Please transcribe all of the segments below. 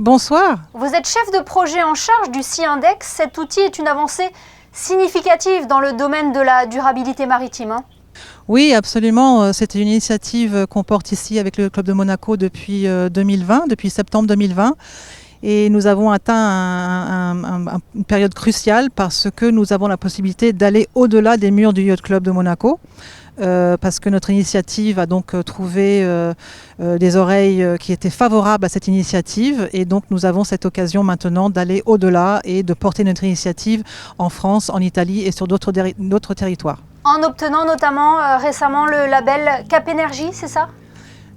Bonsoir. Vous êtes chef de projet en charge du Sea Index. Cet outil est une avancée significative dans le domaine de la durabilité maritime. Oui, absolument. C'est une initiative qu'on porte ici avec le Club de Monaco depuis 2020, depuis septembre 2020. Et nous avons atteint une période cruciale parce que nous avons la possibilité d'aller au-delà des murs du Yacht Club de Monaco. Parce que notre initiative a donc trouvé des oreilles qui étaient favorables à cette initiative, et donc nous avons cette occasion maintenant d'aller au-delà et de porter notre initiative en France, en Italie et sur d'autres territoires. En obtenant notamment récemment le label Cap Énergie, c'est ça ?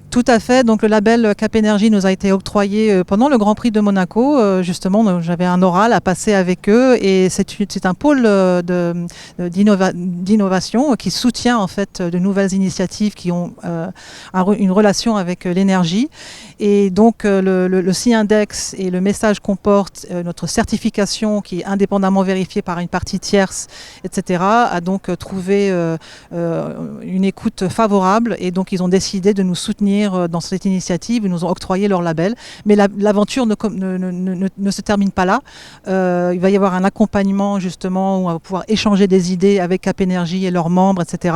Tout à fait. Donc le label Cap Énergie nous a été octroyé pendant le Grand Prix de Monaco. Justement, j'avais un oral à passer avec eux, et c'est un pôle d'innovation qui soutient en fait de nouvelles initiatives qui ont une relation avec l'énergie. Et donc le Sea Index et le message qu'on porte, notre certification qui est indépendamment vérifiée par une partie tierce, etc., a donc trouvé une écoute favorable, et donc ils ont décidé de nous soutenir dans cette initiative. Ils nous ont octroyé leur label. Mais l'aventure ne se termine pas là. Il va y avoir un accompagnement justement où on va pouvoir échanger des idées avec Cap Énergie et leurs membres, etc.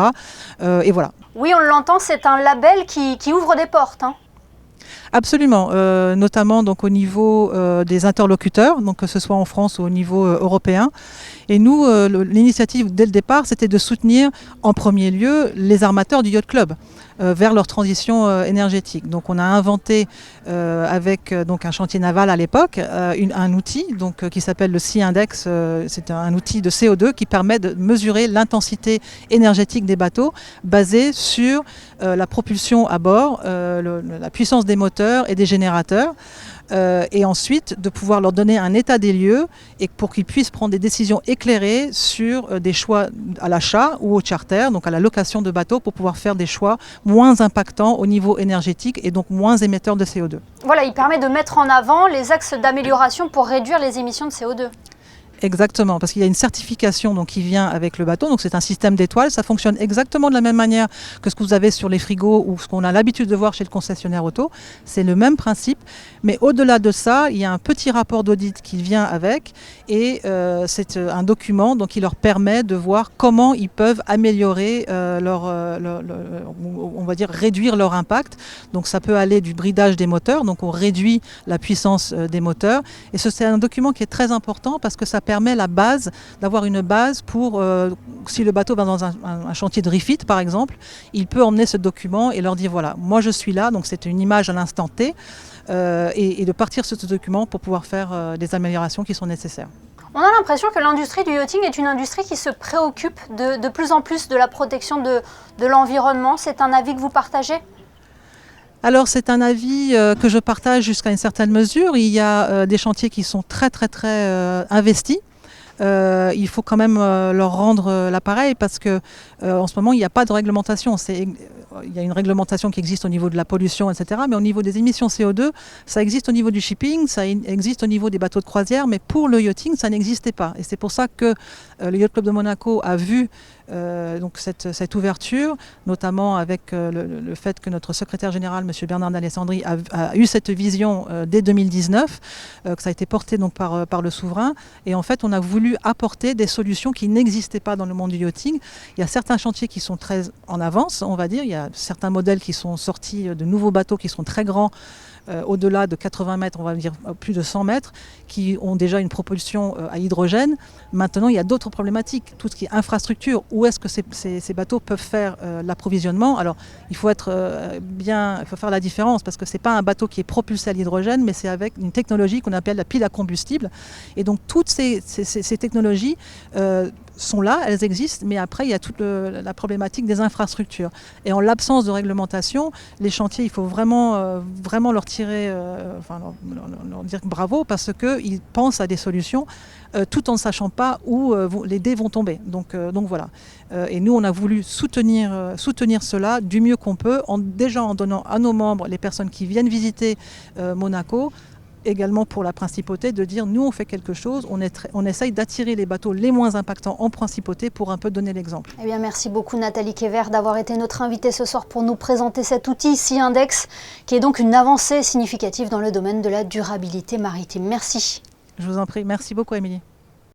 Et voilà. Oui, on l'entend, c'est un label qui ouvre des portes. Absolument, notamment donc au niveau des interlocuteurs, donc que ce soit en France ou au niveau européen. Et nous, l'initiative dès le départ, c'était de soutenir en premier lieu les armateurs du Yacht Club vers leur transition énergétique. Donc on a inventé avec donc un chantier naval à l'époque un outil qui s'appelle le Sea Index. C'est un outil de CO2 qui permet de mesurer l'intensité énergétique des bateaux basé sur la propulsion à bord, la puissance des moteurs et des générateurs. Et ensuite de pouvoir leur donner un état des lieux, et pour qu'ils puissent prendre des décisions éclairées sur des choix à l'achat ou au charter, donc à la location de bateaux, pour pouvoir faire des choix moins impactants au niveau énergétique et donc moins émetteurs de CO2. Voilà, il permet de mettre en avant les axes d'amélioration pour réduire les émissions de CO2. Exactement, parce qu'il y a une certification donc, qui vient avec le bateau. Donc c'est un système d'étoiles. Ça fonctionne exactement de la même manière que ce que vous avez sur les frigos ou ce qu'on a l'habitude de voir chez le concessionnaire auto. C'est le même principe. Mais au-delà de ça, il y a un petit rapport d'audit qui vient avec. Et c'est un document donc, qui leur permet de voir comment ils peuvent améliorer on va dire réduire leur impact. Donc ça peut aller du bridage des moteurs. Donc on réduit la puissance des moteurs. Et c'est un document qui est très important parce que ça permet d'avoir une base pour, si le bateau va dans un chantier de refit par exemple, il peut emmener ce document et leur dire voilà, moi je suis là, donc c'est une image à l'instant T, et de partir sur ce document pour pouvoir faire des améliorations qui sont nécessaires. On a l'impression que l'industrie du yachting est une industrie qui se préoccupe de plus en plus de la protection de l'environnement. C'est un avis que vous partagez ? Alors c'est un avis que je partage jusqu'à une certaine mesure. Il y a des chantiers qui sont très investis. Il faut quand même leur rendre l'appareil parce que en ce moment il n'y a pas de réglementation. Il y a une réglementation qui existe au niveau de la pollution, etc. Mais au niveau des émissions CO2, ça existe au niveau du shipping, ça existe au niveau des bateaux de croisière, mais pour le yachting, ça n'existait pas. Et c'est pour ça que le Yacht Club de Monaco a vu donc cette ouverture, notamment avec le fait que notre secrétaire général, M. Bernard d'Alessandri, a eu cette vision dès 2019, que ça a été porté donc, par le souverain. Et en fait, on a voulu apporter des solutions qui n'existaient pas dans le monde du yachting. Il y a certains chantiers qui sont très en avance, on va dire. Il y a certains modèles qui sont sortis, de nouveaux bateaux qui sont très grands, au-delà de 80 mètres, on va dire plus de 100 mètres, qui ont déjà une propulsion à hydrogène. Maintenant, il y a d'autres problématiques. Tout ce qui est infrastructure, où est-ce que ces bateaux peuvent faire l'approvisionnement? Alors, il faut faire la différence, parce que ce n'est pas un bateau qui est propulsé à l'hydrogène, mais c'est avec une technologie qu'on appelle la pile à combustible. Et donc, toutes ces technologies sont là, elles existent, mais après, il y a toute la problématique des infrastructures. Et en l'absence de réglementation, les chantiers, il faut vraiment leur tirer, leur dire bravo, parce qu'ils pensent à des solutions tout en ne sachant pas où les dés vont tomber. Donc voilà. Et nous, on a voulu soutenir cela du mieux qu'on peut, déjà en donnant à nos membres, les personnes qui viennent visiter Monaco, également pour la principauté de dire nous on fait quelque chose, on essaye d'attirer les bateaux les moins impactants en principauté pour un peu donner l'exemple. Eh bien, merci beaucoup Nathalie Kévert d'avoir été notre invitée ce soir pour nous présenter cet outil Sea Index qui est donc une avancée significative dans le domaine de la durabilité maritime. Merci. Je vous en prie, merci beaucoup Émilie.